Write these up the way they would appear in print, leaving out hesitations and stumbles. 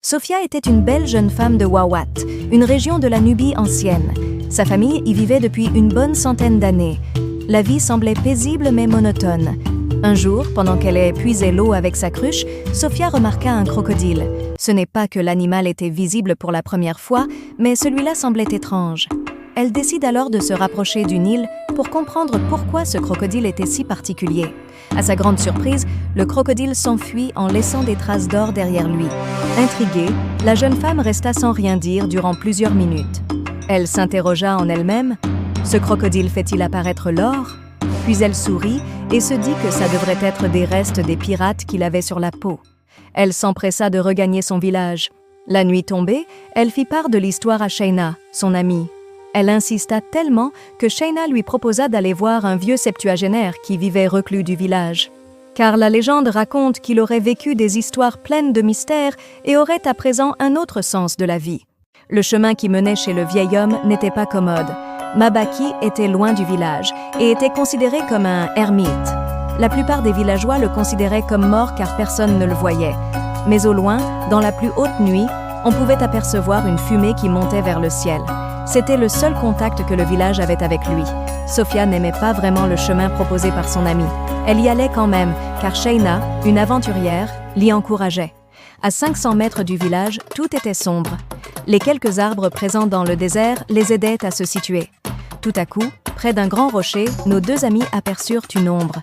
Sophia était une belle jeune femme de Wawat, une région de la Nubie ancienne. Sa famille y vivait depuis une bonne centaine d'années. La vie semblait paisible mais monotone. Un jour, pendant qu'elle épuisait l'eau avec sa cruche, Sophia remarqua un crocodile. Ce n'est pas que l'animal était visible pour la première fois, mais celui-là semblait étrange. Elle décide alors de se rapprocher du Nil pour comprendre pourquoi ce crocodile était si particulier. À sa grande surprise, le crocodile s'enfuit en laissant des traces d'or derrière lui. Intriguée, la jeune femme resta sans rien dire durant plusieurs minutes. Elle s'interrogea en elle-même « Ce crocodile fait-il apparaître l'or ?» Puis elle sourit et se dit que ça devrait être des restes des pirates qu'il avait sur la peau. Elle s'empressa de regagner son village. La nuit tombée, elle fit part de l'histoire à Shaina, son amie. Elle insista tellement que Shaina lui proposa d'aller voir un vieux septuagénaire qui vivait reclus du village. Car la légende raconte qu'il aurait vécu des histoires pleines de mystères et aurait à présent un autre sens de la vie. Le chemin qui menait chez le vieil homme n'était pas commode. Mabaki était loin du village et était considéré comme un ermite. La plupart des villageois le considéraient comme mort car personne ne le voyait. Mais au loin, dans la plus haute nuit, on pouvait apercevoir une fumée qui montait vers le ciel. C'était le seul contact que le village avait avec lui. Sophia n'aimait pas vraiment le chemin proposé par son amie. Elle y allait quand même, car Shaina, une aventurière, l'y encourageait. À 500 mètres du village, tout était sombre. Les quelques arbres présents dans le désert les aidaient à se situer. Tout à coup, près d'un grand rocher, nos deux amis aperçurent une ombre.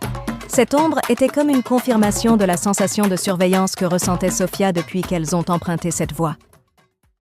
Cette ombre était comme une confirmation de la sensation de surveillance que ressentait Sophia depuis qu'elles ont emprunté cette voie.